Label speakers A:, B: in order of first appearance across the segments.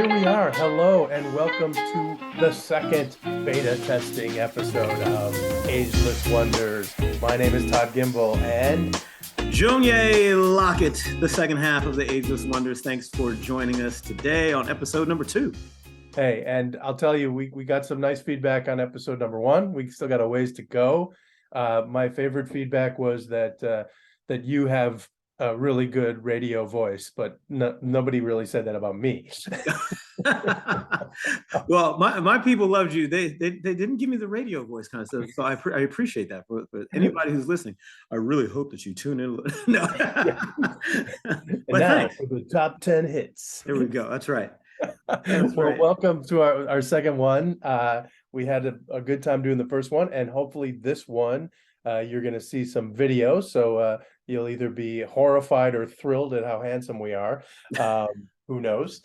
A: here we are. Hello, and welcome to the second beta testing episode of Ageless Wonders. My name is Todd Gimbel, and
B: Junior Lockett, the second half of the Ageless Wonders. Thanks for joining us today on episode number 2.
A: hey, and I'll tell you, we got some nice feedback on episode number 1. We still got a ways to go. My favorite feedback was that you have a really good radio voice, but nobody really said that about me.
B: Well, my people loved you. They didn't give me the radio voice kind of stuff, so I appreciate that. For anybody who's listening, I really hope that you tune in. No,
A: And now for the top 10 hits.
B: There we go. That's right.
A: Well, welcome to our second one. We had a good time doing the first one, and hopefully this one you're going to see some video, so you'll either be horrified or thrilled at how handsome we are. Who knows?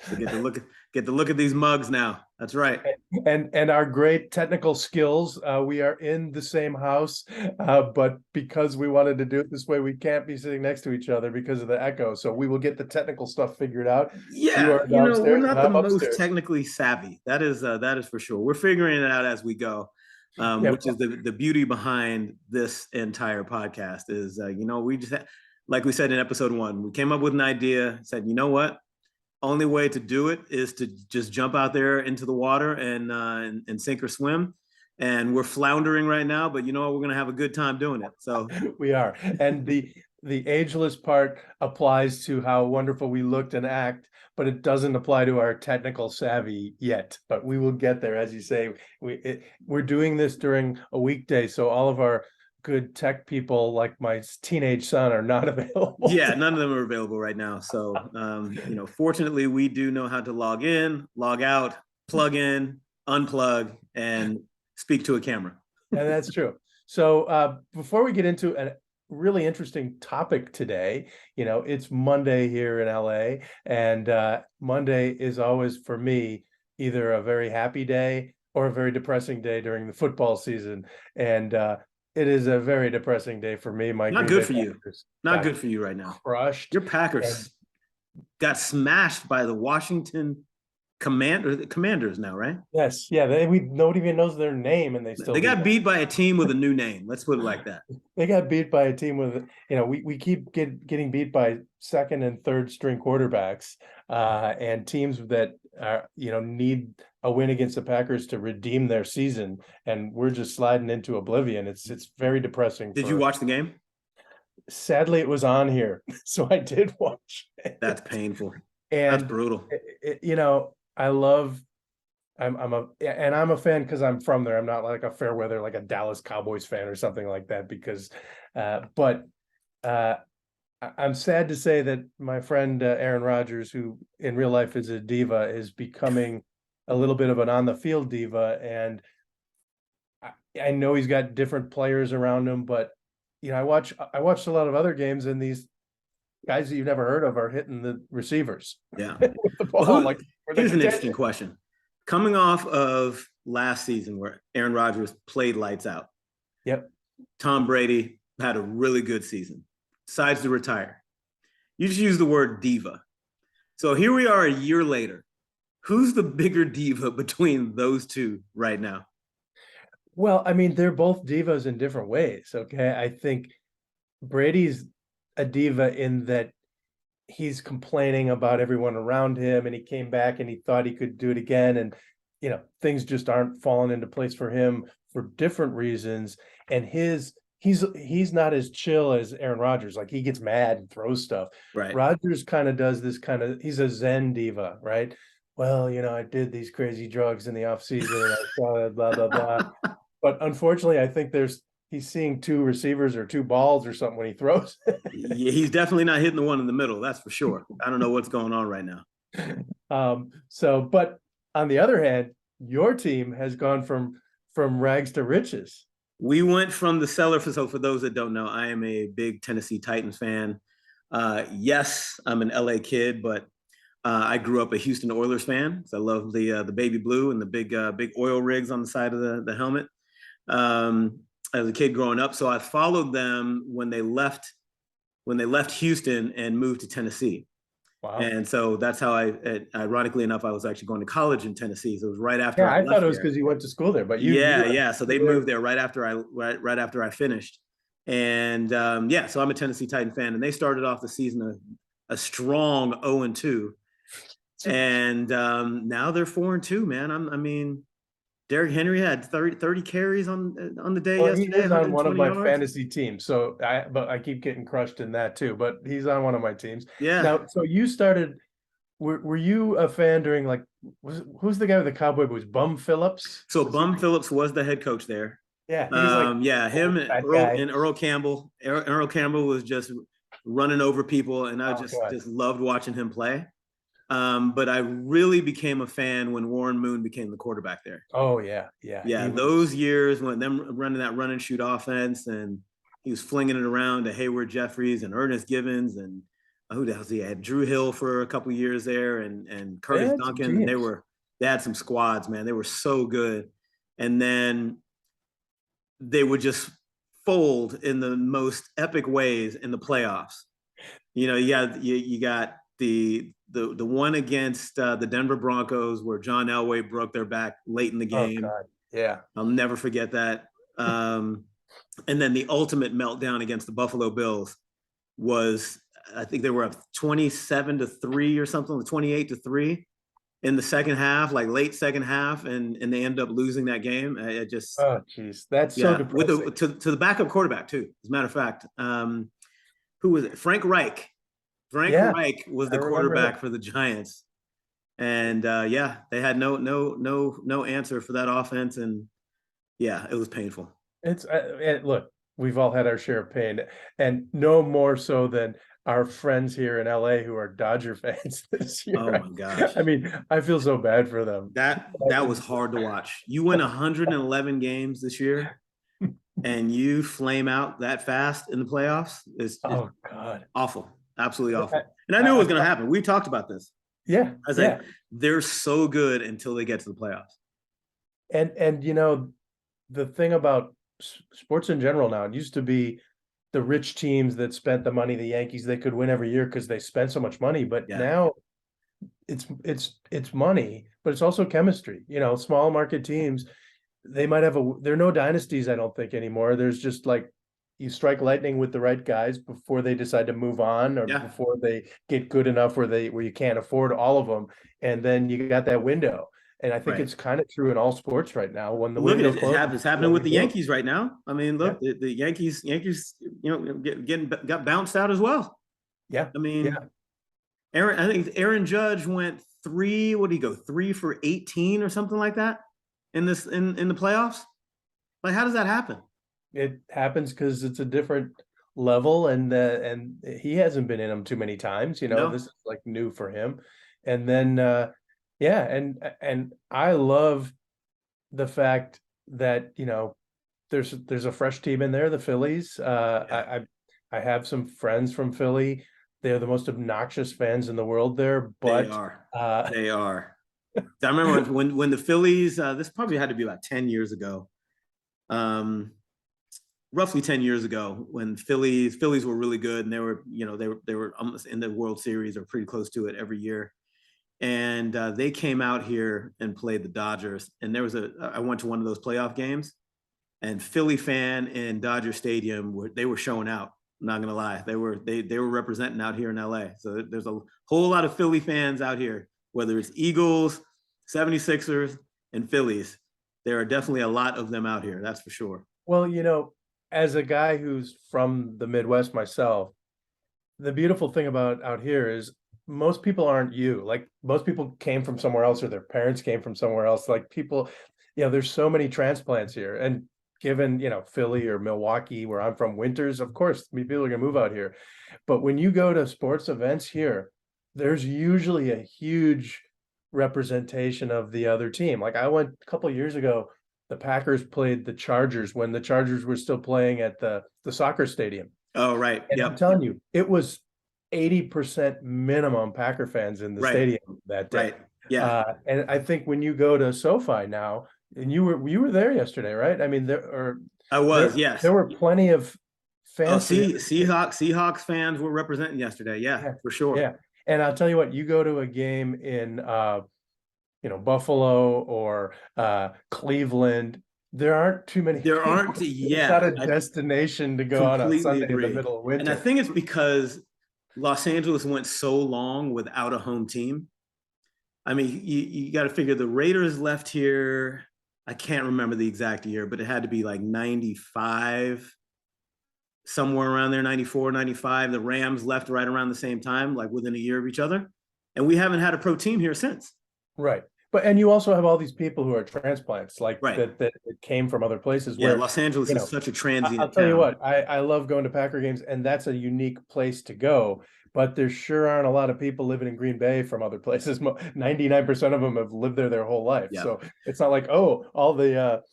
B: Get to look at these mugs now. That's right.
A: And our great technical skills. We are in the same house, but because we wanted to do it this way, we can't be sitting next to each other because of the echo. So we will get the technical stuff figured out.
B: Yeah, we're not the most technically savvy. That is for sure. We're figuring it out as we go. Which is the beauty behind this entire podcast is, we just like we said in episode 1, we came up with an idea, said, you know what? Only way to do it is to just jump out there into the water and sink or swim. And we're floundering right now, but you know what? We're going to have a good time doing it. So
A: we are. And the ageless part applies to how wonderful we looked and act, but it doesn't apply to our technical savvy yet. But we will get there, as you say. We're doing this during a weekday, so all of our good tech people, like my teenage son, are not available.
B: Yeah, none of them are available right now. So, fortunately, we do know how to log in, log out, plug in, unplug, and speak to a camera.
A: And that's true. So before we get into a really interesting topic today, it's Monday here in LA, and Monday is always, for me, either a very happy day or a very depressing day during the football season. And it is a very depressing day for me.
B: Not good for you. Not good for you right now.
A: Crushed.
B: Your Packers got smashed by the Washington Commanders now, right?
A: Yes. Yeah. Nobody even knows their name, and they
B: got beat by a team with a new name. Let's put it like that.
A: They got beat by a team with, we keep getting beat by second and third string quarterbacks, and teams that are, need a win against the Packers to redeem their season, and we're just sliding into oblivion. It's very depressing.
B: Did you watch the game?
A: Sadly, it was on here, so I did watch it.
B: That's painful.
A: And
B: that's brutal.
A: I'm a fan because I'm from there. I'm not like a fair weather, like a Dallas Cowboys fan or something like that, because I'm sad to say that my friend Aaron Rodgers, who in real life is a diva, is becoming a little bit of an on the field diva. And I know he's got different players around him, but I watched a lot of other games, and these guys that you've never heard of are hitting the receivers.
B: Yeah.
A: With the ball.
B: Well, here's an interesting question. Coming off of last season where Aaron Rodgers played lights out.
A: Yep.
B: Tom Brady had a really good season, decides to retire. You just use the word diva. So here we are a year later. Who's the bigger diva between those two right now?
A: Well, I mean, they're both divas in different ways. Okay. I think Brady's a diva in that he's complaining about everyone around him, and he came back and he thought he could do it again. And, things just aren't falling into place for him for different reasons. And he's not as chill as Aaron Rodgers. Like, he gets mad and throws stuff.
B: Right.
A: Rodgers kind of does this he's a Zen diva, right? Well, I did these crazy drugs in the off season, and I saw blah, blah, blah. But unfortunately, I think he's seeing 2 receivers or 2 balls or something when he throws.
B: Yeah, he's definitely not hitting the one in the middle. That's for sure. I don't know what's going on right now.
A: But on the other hand, your team has gone from rags to riches.
B: We went from the cellar. So for those that don't know, I am a big Tennessee Titans fan. Yes, I'm an LA kid, but I grew up a Houston Oilers fan. So I love the baby blue and the big oil rigs on the side of the helmet. As a kid growing up, so I followed them when they left Houston and moved to Tennessee.
A: Wow.
B: And so that's how ironically enough, I was actually going to college in Tennessee. So it was right after
A: Yeah,
B: I
A: I thought
B: left
A: it was
B: there.
A: because you went to school there, but
B: Yeah,
A: you
B: yeah. So they moved there right after I finished. And yeah, so I'm a Tennessee Titan fan, and they started off the season a strong 0-2. And now they're 4-2, man. I mean, Derrick Henry had 30 carries on the day
A: well, he
B: yesterday,
A: is on one of
B: 120
A: my
B: yards.
A: fantasy teams, so I keep getting crushed in that too. But he's on one of my teams.
B: Yeah.
A: Now, so you started. Were you a fan during like who's the guy with the cowboy boots? Bum Phillips?
B: So
A: Was he?
B: Bum Phillips was the head coach there.
A: Yeah, he's like
B: Yeah, him and
A: that guy.
B: Earl Campbell. Earl Campbell was just running over people, and I
A: Oh God.
B: just loved watching him play. But I really became a fan when Warren Moon became the quarterback there.
A: Oh yeah, yeah.
B: Yeah,
A: He
B: those
A: was.
B: years when them running that run and shoot offense, and he was flinging it around to Hayward Jeffries and Ernest Givens, and who else he had? Drew Hill for a couple years there, and
A: They
B: Curtis
A: had some
B: Duncan, and
A: teams.
B: they had some squads, man. They were so good, and then they would just fold in the most epic ways in the playoffs. You know, you got the one against the Denver Broncos where John Elway broke their back late in the
A: Oh
B: game.
A: God. Yeah.
B: I'll never forget that. And then the ultimate meltdown against the Buffalo Bills was, I think they were up 27-3 or something, 28-3 in the second half, like late second half, and they end up losing that game. I just,
A: Oh jeez, that's so
B: yeah, with
A: depressing.
B: to the backup quarterback too. As a matter of fact, who was it? Frank Reich. Frank
A: Yeah,
B: Reich was
A: I
B: the
A: remember him.
B: quarterback for the Giants, and yeah, they had no answer for that offense, and yeah, it was painful.
A: It's look, we've all had our share of pain, and no more so than our friends here in LA who are Dodger fans this
B: Oh
A: year.
B: my gosh.
A: I mean, I feel so bad for them.
B: That was hard to watch. You win 111 games this year and you flame out that fast in the playoffs. It's
A: Oh God.
B: awful. Absolutely
A: I,
B: awful. And I knew it
A: I
B: was going to happen. We talked about this.
A: yeah,
B: I was
A: yeah.
B: like, they're so good until they get to the playoffs.
A: And you know, the thing about sports in general now, it used to be the rich teams that spent the money, the Yankees, they could win every year because they spent so much money. But
B: Yeah.
A: now it's money, but it's also chemistry. You know, small market teams, they might have there are no dynasties, I don't think anymore. There's just like you strike lightning with the right guys before they decide to move on or
B: Yeah.
A: before they get good enough where you can't afford all of them. And then you got that window. And I think
B: Right.
A: it's kind of true in all sports right now. When the
B: Look,
A: window closes,
B: it's happening
A: let
B: with
A: it
B: the
A: go.
B: Yankees right now. I mean,
A: Yeah.
B: look, the Yankees, you know, got bounced out as well.
A: Yeah.
B: I
A: Yeah.
B: mean, I think Aaron Judge went three. What did he go? 3 for 18 or something like that in the playoffs. Like, how does that happen?
A: It happens because it's a different level, and he hasn't been in them too many times. You know,
B: No.
A: this is like new for him. And then yeah, and I love the fact that, you know, there's a fresh team in there, the Phillies.
B: Yeah.
A: I have some friends from Philly. They're the most obnoxious fans in the world there,
B: They
A: but
B: are. They are. I remember when the Phillies. This probably had to be about 10 years ago. Roughly 10 years ago, when Phillies were really good, and they were almost in the World Series or pretty close to it every year. And they came out here and played the Dodgers. And I went to one of those playoff games, and Philly fan in Dodger Stadium they were showing out. I'm not gonna lie, they were representing out here in LA. So there's a whole lot of Philly fans out here, whether it's Eagles, 76ers, and Phillies. There are definitely a lot of them out here. That's for sure.
A: well, you know, as a guy who's from the Midwest myself, the beautiful thing about out here is most people aren't you. Like most people came from somewhere else or their parents came from somewhere else. Like people, you know, there's so many transplants here. And given, you know, Philly or Milwaukee, where I'm from, winters, of course, people are gonna move out here. But when you go to sports events here, there's usually a huge representation of the other team. Like I went a couple of years ago, the Packers played the Chargers when the Chargers were still playing at the soccer stadium.
B: Oh, right.
A: And I'm
B: Yep.
A: telling you, it was 80% minimum Packer fans in the
B: Right.
A: stadium that day.
B: Right. Yeah.
A: And I think when you go to SoFi now, and you were there yesterday, right? I mean,
B: I was, yes.
A: there were plenty of
B: Oh,
A: fans for the other team.
B: Seahawks fans were representing yesterday. Yeah,
A: Yeah,
B: for sure.
A: yeah. And I'll tell you what, you go to a game in Buffalo or Cleveland, there aren't too many
B: There
A: people.
B: aren't,
A: It's not a destination to go on a
B: completely
A: Sunday
B: agree.
A: in the middle of winter.
B: And I think it's because Los Angeles went so long without a home team. I mean, you got to figure the Raiders left here. I can't remember the exact year, but it had to be like 95, somewhere around there, 94, 95. The Rams left right around the same time, like within a year of each other. And we haven't had a pro team here since.
A: Right. And you also have all these people who are transplants, like
B: right.
A: that came from other places.
B: Yeah,
A: where
B: Los Angeles is such a transient
A: I'll tell
B: town.
A: you what, I love going to Packer games, and that's a unique place to go. But there sure aren't a lot of people living in Green Bay from other places. 99% of them have lived there their whole life. Yeah. So it's not like, all the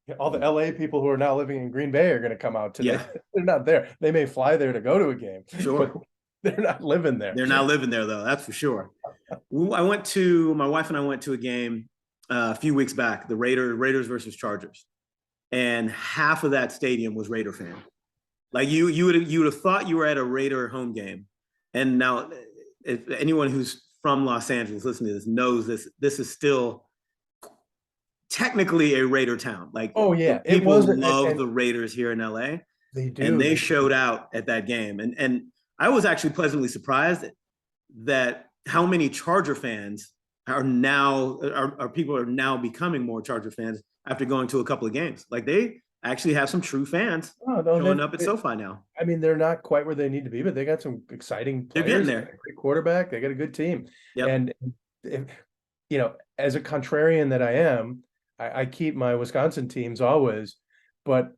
A: LA people who are now living in Green Bay are going to come out today. Yeah. They're not there. They may fly there to go to a game.
B: Sure.
A: But they're not living there.
B: They're not living there, though. That's for sure. My wife and I went to a game a few weeks back, the Raiders versus Chargers. And half of that stadium was Raider fan. Like you would have thought you were at a Raider home game. And now, if anyone who's from Los Angeles listening to this knows this is still technically a Raider town. Like,
A: oh yeah,
B: people love the Raiders here in LA.
A: They do,
B: and they showed out at that game. And I was actually pleasantly surprised that how many Charger fans are people are now becoming more Charger fans after going to a couple of games. Like, they actually have some true fans showing up at SoFi now.
A: I mean, they're not quite where they need to be, but they got some exciting players.
B: They're getting there.
A: A great quarterback. They got a good team.
B: Yep.
A: And as a contrarian that I am, I keep my Wisconsin teams always, but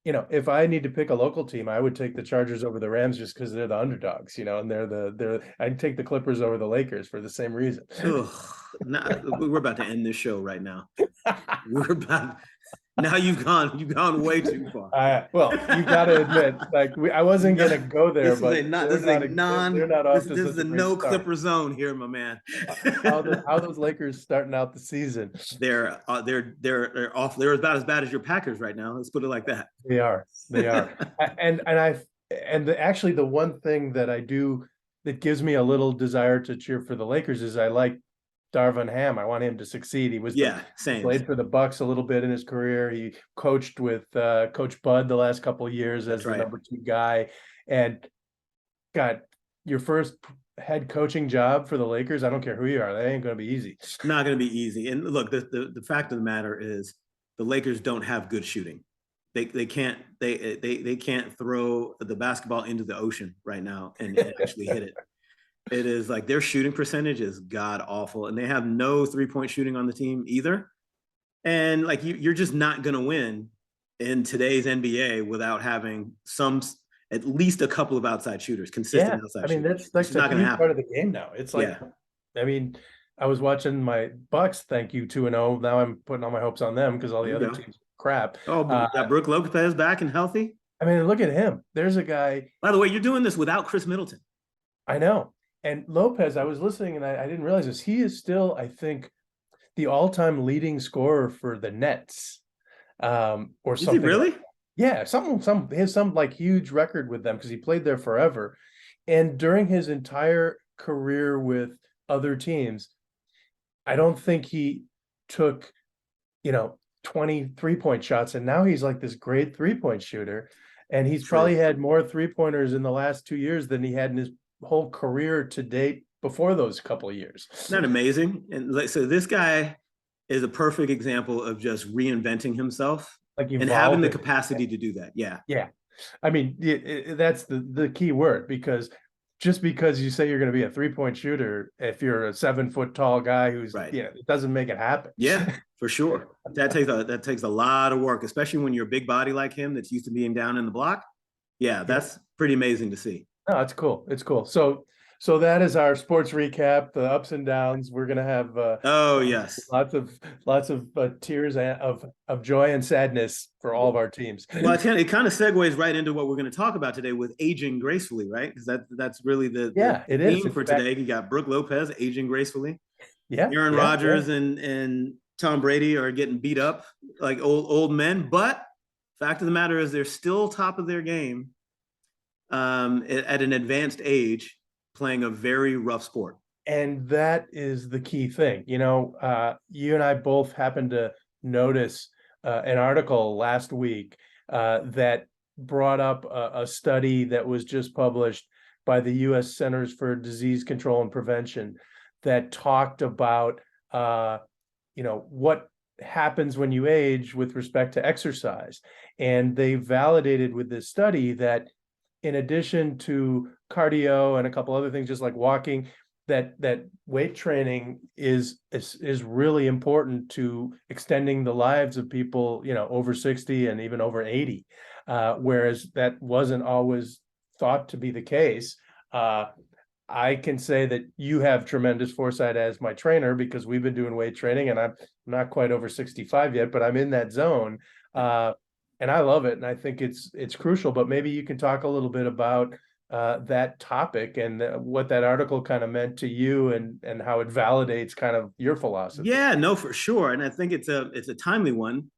A: if I need to pick a local team, I would take the Chargers over the Rams just because they're the underdogs, and I'd take the Clippers over the Lakers for the same reason.
B: We're about to end this show right now. Now you've gone way too far.
A: Well, you got to admit, I wasn't going to go there,
B: this is a no Clipper zone here, my man.
A: how those Lakers starting out the season?
B: They're off. They're about as bad as your Packers right now. Let's put it like that.
A: They are. Actually, the one thing that I do that gives me a little desire to cheer for the Lakers is I like Darvin Ham. I want him to succeed. He was
B: same.
A: Played for the Bucks a little bit in his career. He coached with Coach Bud the last couple of years as the number 2 guy, and got your first head coaching job for the Lakers. I don't care who you are. That ain't going to be easy.
B: It's not going to be easy. And look, the fact of the matter is the Lakers don't have good shooting. They can't throw the basketball into the ocean right now and actually hit it. It is like their shooting percentage is god awful, and they have no 3-point shooting on the team either. And like you're just not going to win in today's NBA without having at least a couple of outside shooters, consistent outside shooters.
A: I mean, that's not going to happen. Part of the game now. It's like, I mean, I was watching my Bucks. Thank you 2-0. Now I'm putting all my hopes on them because all the other teams are crap.
B: Oh, got Brook Lopez back and healthy.
A: I mean, look at him. There's a guy.
B: By the way, you're doing this without Chris Middleton.
A: I know. And Lopez, I was listening and I didn't realize this. He is still, I think, the all-time leading scorer for the Nets, or something. Is he
B: really?
A: Yeah, he has some like huge record with them because he played there forever. And during his entire career with other teams, I don't think he took, 20 3-point shots. And now he's like this great 3-point shooter. And he's probably had more 3-pointers in the last 2 years than he had in his whole career to date before those couple of years.
B: Isn't that amazing? And so this guy is a perfect example of just reinventing himself, and having the capacity to do that. Yeah.
A: I mean, that's the key word, because just because you say you're going to be a 3-point shooter, if you're a 7-foot tall guy who's it doesn't make it happen.
B: Yeah, for sure. That takes a lot of work, especially when you're a big body like him that's used to being down in the block. Yeah, that's pretty amazing to see.
A: No, it's cool. It's cool. So that is our sports recap, the ups and downs. We're gonna have lots of tears of joy and sadness for all of our teams.
B: Well, it kind of segues right into what we're going to talk about today with aging gracefully, right? Because that's really the theme for today. You got Brook Lopez aging gracefully.
A: Yeah,
B: Aaron Rodgers and Tom Brady are getting beat up like old men, but fact of the matter is they're still top of their game. At an advanced age, playing a very rough sport.
A: And that is the key thing. You know, you and I both happened to notice an article last week that brought up a study that was just published by the U.S. Centers for Disease Control and Prevention that talked about, you know, what happens when you age with respect to exercise. And they validated with this study that in addition to cardio and a couple other things, just like walking, that weight training is really important to extending the lives of people, you know, over 60 and even over 80, whereas that wasn't always thought to be the case. I can say that you have tremendous foresight as my trainer, because we've been doing weight training, and I'm not quite over 65 yet, but I'm in that zone, and I love it, and I think it's crucial. But maybe you can talk a little bit about that topic and what that article kind of meant to you, and how it validates kind of your philosophy.
B: Yeah, no, for sure. And I think it's a timely one,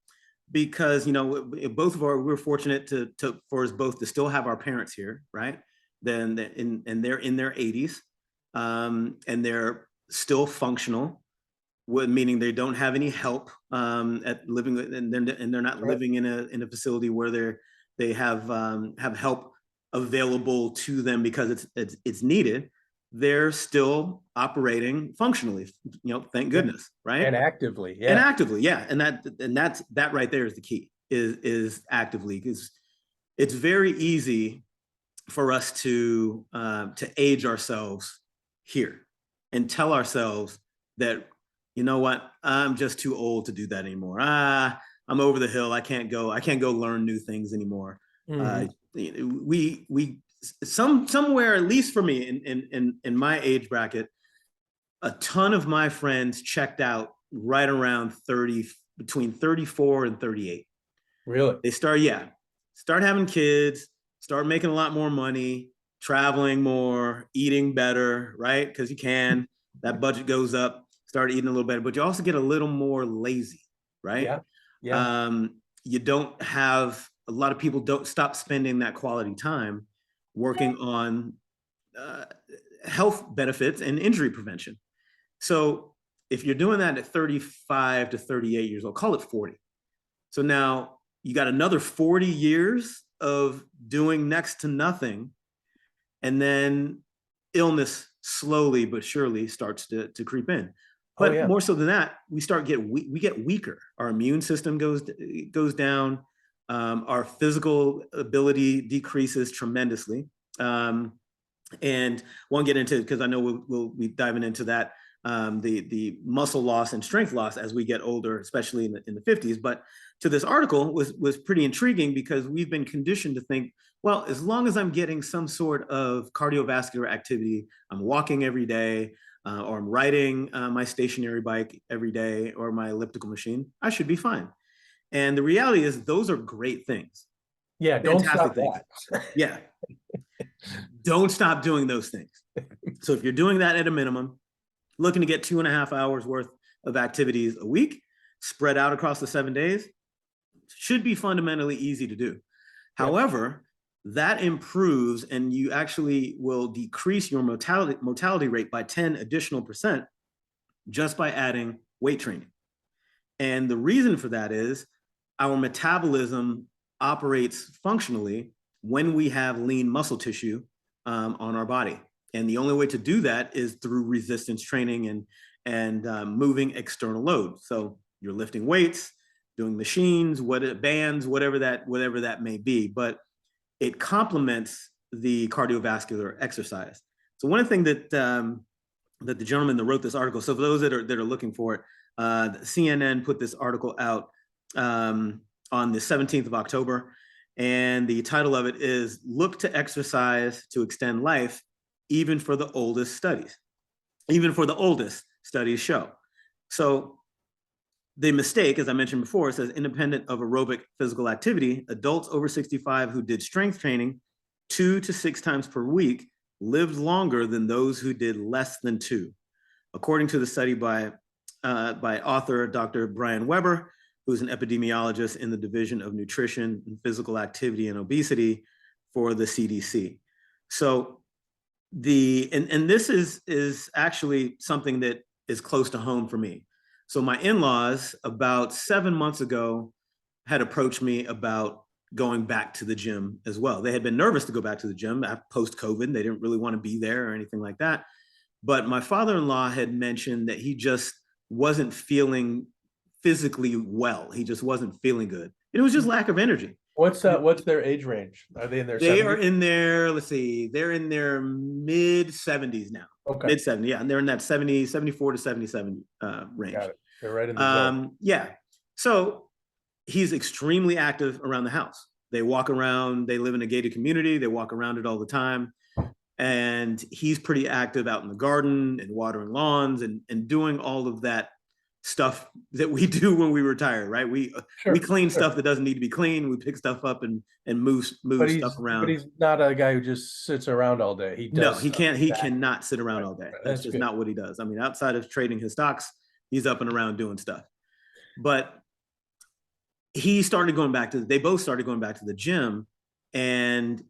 B: because, you know, we're fortunate for us both to still have our parents here, right? And they're in their 80s, and they're still functional, meaning they don't have any help at living, and they're not living in a facility where they have help available to them because it's needed. They're still operating functionally, you know, thank goodness, right?
A: And actively, yeah.
B: And actively, yeah. And that right there is the key, is actively, because it's very easy for us to age ourselves here and tell ourselves that, you know what, I'm just too old to do that anymore. I'm over the hill. I can't go learn new things anymore. We somewhere, at least for me in my age bracket, a ton of my friends checked out right around 30, between 34 and 38.
A: Really?
B: They start having kids, start making a lot more money, traveling more, eating better, right? Because you can, that budget goes up, start eating a little better, but you also get a little more lazy, right?
A: Yeah.
B: You don't have, a lot of people don't stop spending that quality time working on health benefits and injury prevention. So if you're doing that at 35 to 38 years old, call it 40. So now you got another 40 years of doing next to nothing. And then illness slowly but surely starts to creep in. But more so than that, we get weaker. Our immune system goes down. Our physical ability decreases tremendously. And won't get into, because I know we'll be diving into that, the muscle loss and strength loss as we get older, especially in the 50s. But to this article was pretty intriguing, because we've been conditioned to think, well, as long as I'm getting some sort of cardiovascular activity, I'm walking every day, or I'm riding my stationary bike every day, or my elliptical machine, I should be fine. And the reality is, those are great things.
A: Yeah, don't stop that.
B: Yeah. Don't stop doing those things. So if you're doing that at a minimum, looking to get 2.5 hours worth of activities a week, spread out across the 7 days, should be fundamentally easy to do. Yeah. However, that improves, and you actually will decrease your mortality rate by 10 additional percent just by adding weight training. And the reason for that is our metabolism operates functionally when we have lean muscle tissue on our body. And the only way to do that is through resistance training and moving external load. So you're lifting weights, doing machines, bands, whatever that may be, but it complements the cardiovascular exercise. So one of the things that the gentleman that wrote this article, so for those that are looking for it, CNN put this article out on the 17th of October. And the title of it is "Look to Exercise to Extend Life, Even for the Oldest Studies." Even for the oldest studies show. So the mistake, as I mentioned before, says independent of aerobic physical activity, adults over 65 who did strength training 2 to 6 times per week lived longer than those who did less than 2. According to the study by author Dr. Brian Weber, who's an epidemiologist in the Division of Nutrition and Physical Activity and Obesity for the CDC. So and this is actually something that is close to home for me. So my in-laws about 7 months ago had approached me about going back to the gym as well. They had been nervous to go back to the gym post COVID. They didn't really want to be there or anything like that. But my father-in-law had mentioned that he just wasn't feeling physically well. He just wasn't feeling good. It was just lack of energy.
A: What's their age range? Are they in their
B: They
A: 70s?
B: are in their, let's see, they're in their mid 70s now.
A: Okay.
B: Mid 70s, yeah. And they're in that 74 to 77 range.
A: Got it. They're right in the zone.
B: Yeah. So he's extremely active around the house. They walk around, they live in a gated community, they walk around it all the time. And he's pretty active out in the garden and watering lawns and doing all of that stuff that we do when we retire, right? We clean stuff that doesn't need to be clean. We pick stuff up and move stuff around.
A: But he's not a guy who just sits around all day. He does.
B: No, he can't. He cannot sit around all day. That's just not what he does. I mean, outside of trading his stocks, he's up and around doing stuff. But they both started going back to the gym, and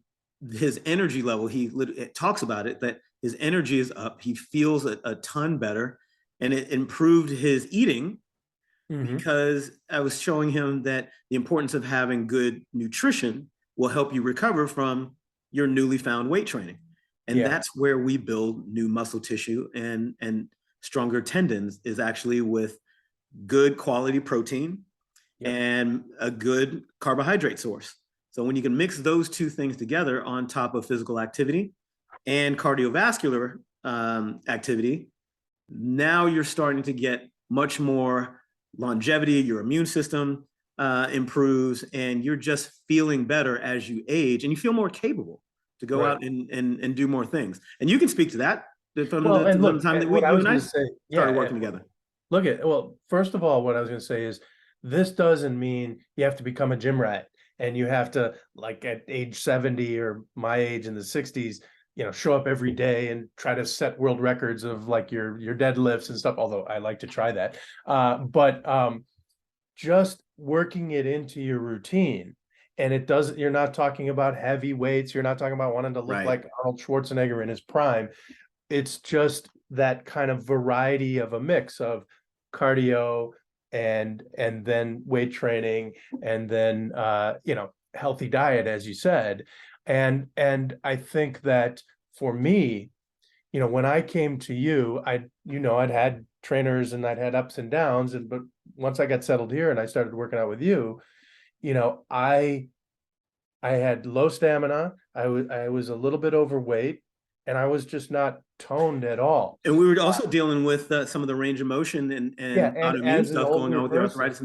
B: his energy level, he talks about it, that his energy is up. He feels a ton better, and it improved his eating because I was showing him that the importance of having good nutrition will help you recover from your newly found weight training. And that's where we build new muscle tissue and stronger tendons, is actually with good quality protein and a good carbohydrate source. So when you can mix those two things together on top of physical activity and cardiovascular activity, now you're starting to get much more longevity. Your immune system improves, and you're just feeling better as you age, and you feel more capable to go out and do more things. And you can speak to that from the time that you and I started working together.
A: First of all, what I was going to say is, this doesn't mean you have to become a gym rat and you have to, like at age 70 or my age in the 60s, show up every day and try to set world records of like your deadlifts and stuff, although I like to try that. But just working it into your routine. And you're not talking about heavy weights. You're not talking about wanting to look like Arnold Schwarzenegger in his prime. It's just that kind of variety of a mix of cardio and then weight training, and then healthy diet, as you said. And I think that for me, when I came to you, I'd had trainers and I'd had ups and downs, but once I got settled here and I started working out with you, I had low stamina. I was a little bit overweight, and I was just not toned at all.
B: And we were also dealing with some of the range of motion and autoimmune stuff going on with the arthritis.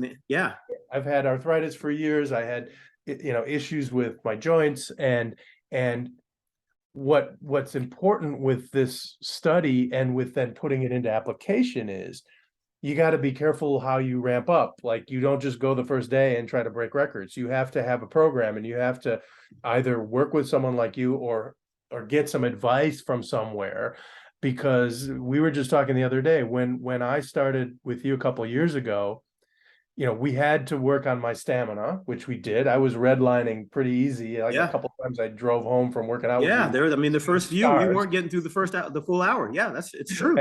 A: I've had arthritis for years. I had, issues with my joints, and what's important with this study and with then putting it into application is you got to be careful how you ramp up. Like, you don't just go the first day and try to break records. You have to have a program, and you have to either work with someone like you or get some advice from somewhere, because we were just talking the other day when I started with you a couple of years ago, we had to work on my stamina, which we did. I was redlining pretty easy. A couple of times I drove home from working out.
B: The first few, we weren't getting through the full hour. Yeah, it's true.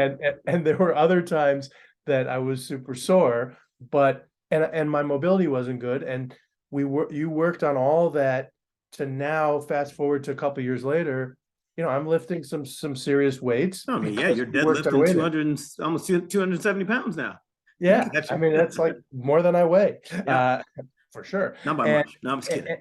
A: And there were other times that I was super sore, but my mobility wasn't good. And you worked on all that to now fast forward to a couple of years later. I'm lifting some serious weights.
B: I mean, you're deadlifting 200, almost 270 pounds now.
A: Yeah, I mean, that's like more than I weigh, for sure.
B: Not by much. No, I'm just kidding.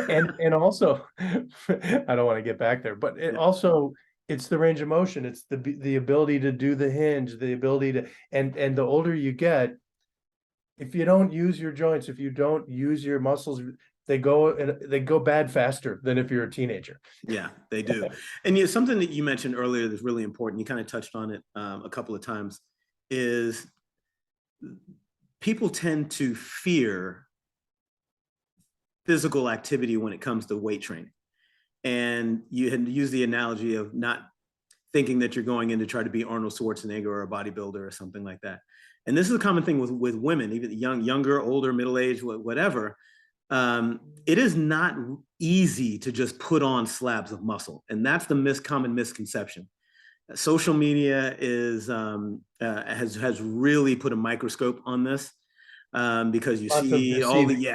A: And also, I don't want to get back there, but it's the range of motion. It's the ability to do the hinge, the ability to, and the older you get, if you don't use your joints, if you don't use your muscles, they go bad faster than if you're a teenager.
B: Yeah, they do. And something that you mentioned earlier that's really important, you kind of touched on it a couple of times, is people tend to fear physical activity when it comes to weight training. And you had used the analogy of not thinking that you're going in to try to be Arnold Schwarzenegger or a bodybuilder or something like that. And this is a common thing with women, even younger, older, middle-aged, whatever. It is not easy to just put on slabs of muscle. And that's the common misconception. Social media has really put a microscope on this, because you see all these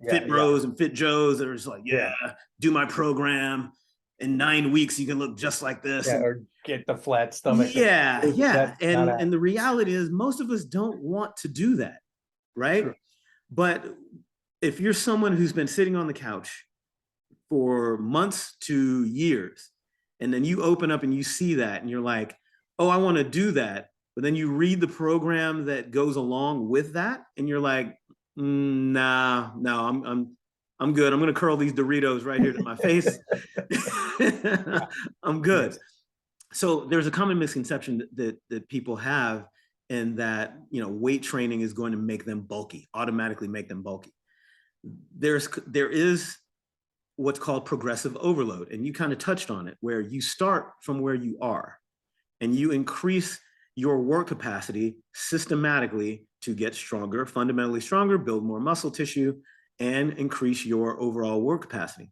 B: fit bros and fit Joes that are just like, do my program. In 9 weeks, you can look just like this.
A: Yeah, or get the flat stomach.
B: Yeah. And the reality is most of us don't want to do that, right? True. But if you're someone who's been sitting on the couch for months to years, and then you open up and you see that and you're like, oh, I want to do that. But then you read the program that goes along with that and you're like, nah, no, I'm good. I'm going to curl these Doritos right here to my face. I'm good. So there's a common misconception that people have, in that, weight training is going to make them bulky, automatically make them bulky. There is what's called progressive overload. And you kind of touched on it, where you start from where you are and you increase your work capacity systematically to get stronger, fundamentally stronger, build more muscle tissue, and increase your overall work capacity.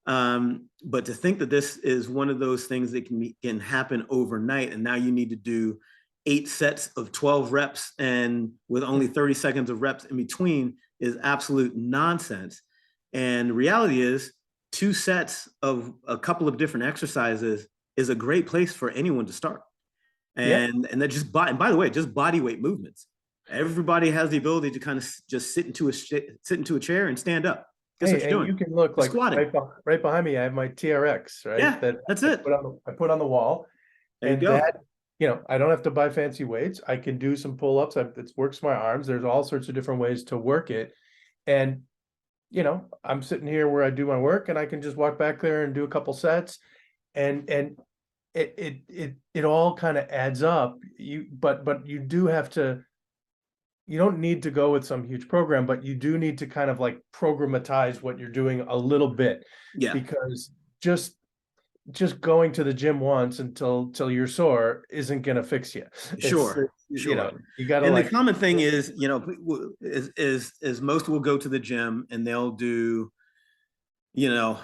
B: But to think that this is one of those things that can happen overnight, and now you need to do 8 sets of 12 reps and with only 30 seconds of reps in between, is absolute nonsense. And the reality is 2 sets of a couple of different exercises is a great place for anyone to start. And that just, and by the way, just body weight movements. Everybody has the ability to kind of just sit into a chair and stand up. Guess what you're doing?
A: You can look like
B: squatting.
A: Right behind me. I have my TRX, right?
B: Yeah, that's it.
A: I put on the wall,
B: there and that,
A: I don't have to buy fancy weights. I can do some pull-ups. It works my arms. There's all sorts of different ways to work it. And, I'm sitting here where I do my work, and I can just walk back there and do a couple sets, and it all kind of adds up. But you do have to. You don't need to go with some huge program, but you do need to kind of like programatize what you're doing a little bit.
B: Yeah.
A: Because just going to the gym once until you're sore isn't going to fix you.
B: Sure.
A: You got to.
B: And the common thing is, is most will go to the gym and they'll do, they'll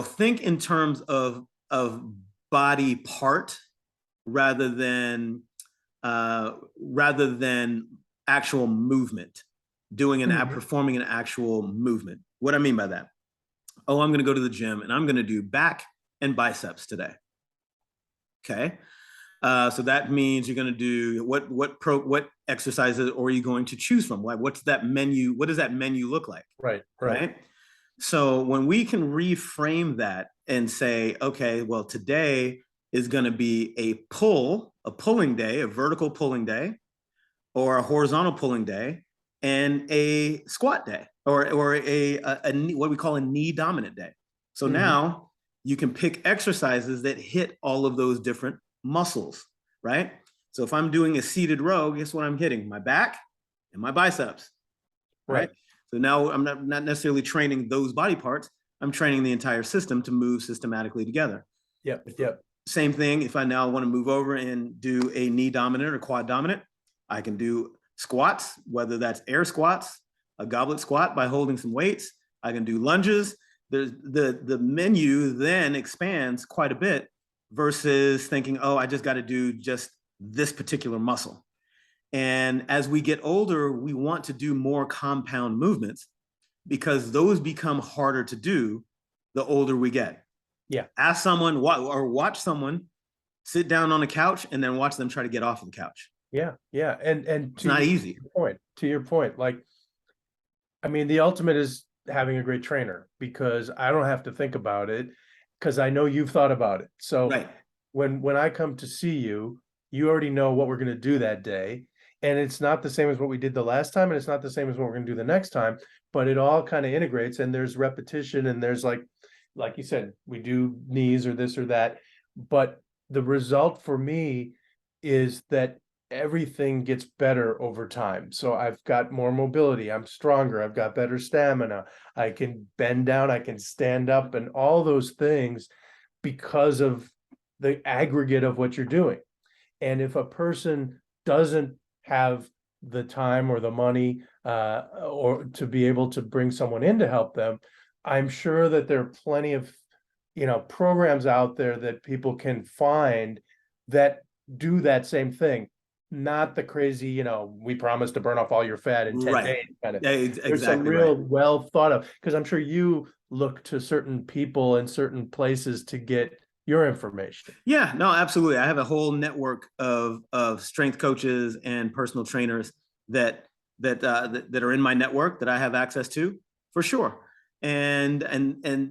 B: think in terms of body part rather than actual movement, performing an actual movement. What I mean by that? Oh, I'm going to go to the gym and I'm going to do back and biceps today. Okay. So that means you're going to do what exercises are you going to choose from? What's that menu? What does that menu look like? Right. So when we can reframe that and say, okay, well, today is going to be a pulling day, a vertical pulling day, or a horizontal pulling day, and a squat day, or a what we call a knee dominant day. So now you can pick exercises that hit all of those different muscles, right? So if I'm doing a seated row, guess what I'm hitting? My back and my biceps, right? So now I'm not necessarily training those body parts. I'm training the entire system to move systematically together.
A: Yep.
B: Same thing, if I now want to move over and do a knee dominant or quad dominant, I can do squats, whether that's air squats, a goblet squat by holding some weights. I can do lunges. The menu then expands quite a bit versus thinking, oh, I just got to do just this particular muscle. And as we get older, we want to do more compound movements because those become harder to do the older we get.
A: Yeah.
B: Ask someone or watch someone sit down on a couch and then watch them try to get off of the couch.
A: Yeah. And
B: it's not easy.
A: To your point, like, I mean, the ultimate is having a great trainer, because I don't have to think about it because I know you've thought about it. So when I come to see you, you already know what we're going to do that day. And it's not the same as what we did the last time. And it's not the same as what we're going to do the next time, but it all kind of integrates, and there's repetition, and there's like you said, we do knees or this or that. But the result for me is that everything gets better over time. So I've got more mobility. I'm stronger. I've got better stamina. I can bend down. I can stand up, and all those things because of the aggregate of what you're doing. And if a person doesn't have the time or the money or to be able to bring someone in to help them, I'm sure that there are plenty of, programs out there that people can find that do that same thing. Not the crazy, we promise to burn off all your fat in 10
B: Right.
A: days kind of
B: Yeah,
A: thing. There's some
B: exactly right.
A: real well thought of, because I'm sure you look to certain people in certain places to get your information.
B: Yeah, no, absolutely. I have a whole network of strength coaches and personal trainers that are in my network that I have access to for sure. And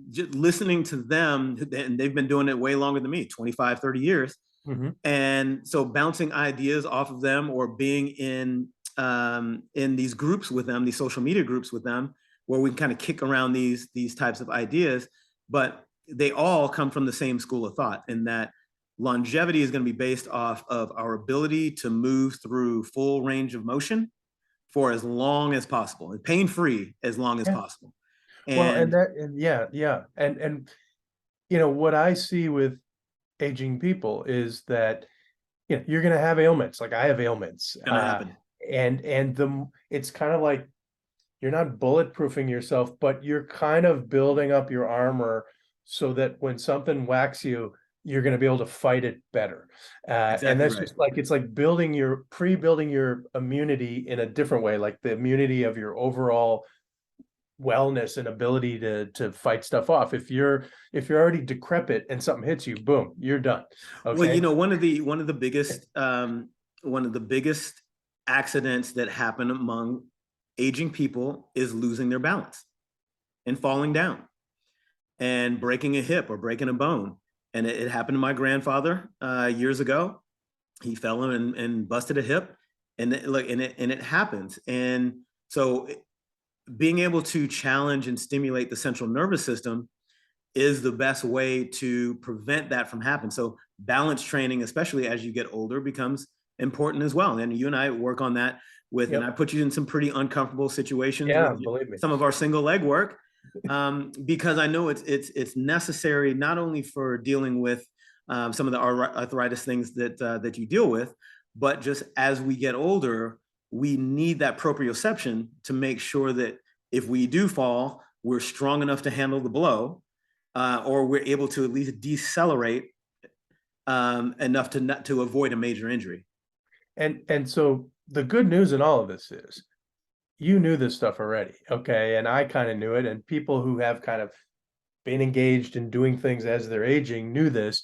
B: just listening to them, and they've been doing it way longer than me, 25, 30 years.
A: Mm-hmm.
B: And so bouncing ideas off of them or being in these groups with them, these social media groups with them, where we can kind of kick around these types of ideas, but they all come from the same school of thought, in that longevity is going to be based off of our ability to move through full range of motion for as long as possible and pain-free as long as possible.
A: Well,
B: And
A: yeah. And what I see with aging people is that you're going to have ailments. Like I have ailments.
B: it's gonna happen.
A: And it's kind of like you're not bulletproofing yourself, but you're kind of building up your armor so that when something whacks you, you're going to be able to fight it better. And
B: Exactly
A: that's
B: right.
A: just like, it's like pre-building your immunity in a different way, like the immunity of your overall wellness and ability to fight stuff off. If you're already decrepit and something hits you, boom, you're done.
B: Well,
A: Okay.
B: one of the biggest accidents that happen among aging people is losing their balance and falling down and breaking a hip or breaking a bone. And it happened to my grandfather years ago. He fell and busted a hip, and it happens. And so, being able to challenge and stimulate the central nervous system is the best way to prevent that from happening. So balance training, especially as you get older, becomes important as well. And you and I work on that and I put you in some pretty uncomfortable situations with
A: Believe me.
B: some of our single leg work, because I know it's necessary not only for dealing with some of the arthritis things that you deal with, but just as we get older, we need that proprioception to make sure that if we do fall, we're strong enough to handle the blow, or we're able to at least decelerate enough to avoid a major injury.
A: And so the good news in all of this is you knew this stuff already, okay? And I kind of knew it, and people who have kind of been engaged in doing things as they're aging knew this,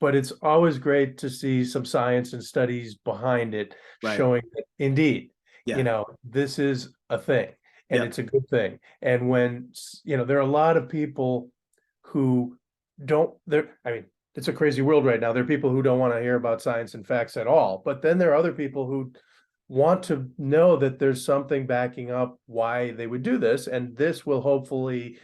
A: but it's always great to see some science and studies behind it showing that indeed, this is a thing and it's a good thing. And when, there are a lot of people who I mean, it's a crazy world right now. There are people who don't want to hear about science and facts at all, but then there are other people who want to know that there's something backing up why they would do this, and this will hopefully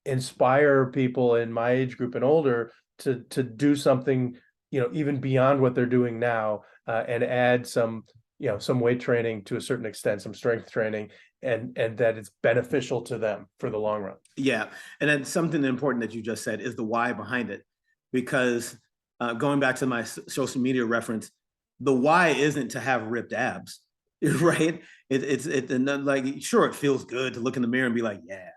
A: inspire people in my age group and older to do something, even beyond what they're doing now, and add some weight training to a certain extent, some strength training, and that it's beneficial to them for the long run.
B: Yeah, and then something important that you just said is the why behind it, because going back to my social media reference, the why isn't to have ripped abs, right? It's like, sure, it feels good to look in the mirror and be like, yeah,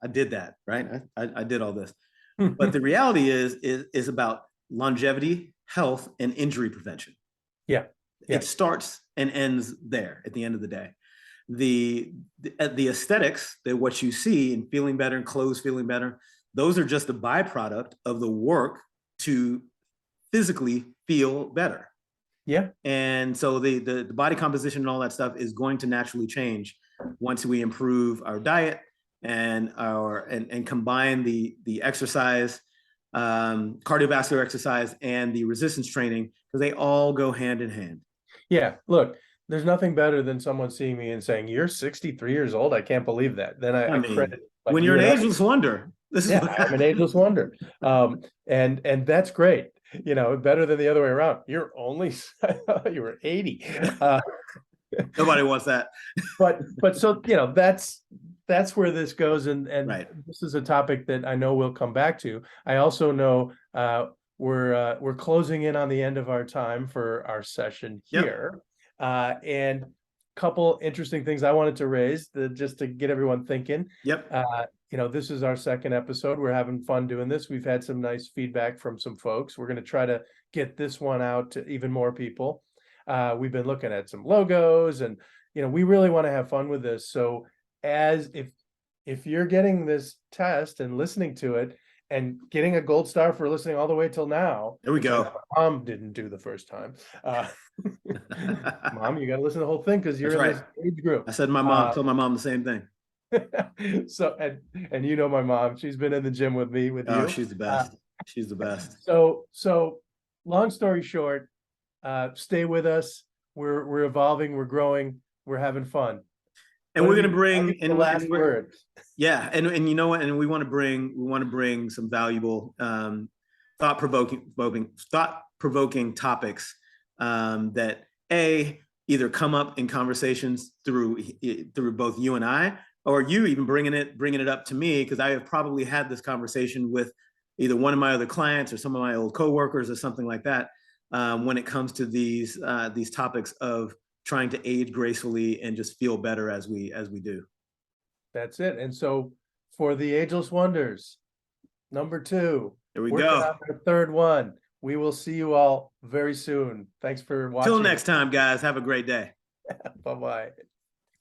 B: I did that, right? I did all this, but the reality is about longevity, health, and injury prevention.
A: Yeah.
B: It starts and ends there at the end of the day. The aesthetics, that what you see and feeling better and clothes feeling better, those are just a byproduct of the work to physically feel better.
A: Yeah.
B: And so the body composition and all that stuff is going to naturally change once we improve our diet and combine the exercise, cardiovascular exercise, and the resistance training, because they all go hand in hand.
A: Yeah, look, there's nothing better than someone seeing me and saying, "You're 63 years old. I can't believe that." Then I credit, like,
B: when you're an ageless wonder.
A: I'm an ageless wonder. And that's great. Better than the other way around. You're only you were 80.
B: Nobody wants that.
A: But so that's where this goes, and this is a topic that I know we'll come back to. I also know we're closing in on the end of our time for our session here. And couple interesting things I wanted to raise just to get everyone thinking.
B: Yep.
A: This is our second episode. We're having fun doing this. We've had some nice feedback from some folks. We're going to try to get this one out to even more people. We've been looking at some logos, and we really want to have fun with this. So if you're getting this test and listening to it and getting a gold star for listening all the way till now,
B: there we go.
A: Mom didn't do the first time. Mom, you got to listen to the whole thing because you're in this age group.
B: I said told my mom the same thing.
A: So and my mom, she's been in the gym with me with you.
B: Oh, she's the best. She's the best.
A: So long story short, stay with us. We're evolving, we're growing, we're having fun.
B: And we're going to bring
A: the last word.
B: Yeah, and you know what? And we want to bring some valuable, thought-provoking topics that either come up in conversations through both you and I, or you even bringing it up to me, because I have probably had this conversation with either one of my other clients or some of my old coworkers or something like that. When it comes to these topics of trying to age gracefully and just feel better as we do.
A: That's it. And so for the Ageless Wonders, number 2,
B: there we go.
A: Our third one. We will see you all very soon. Thanks for watching.
B: Till next time, guys. Have a great day.
A: Bye-bye.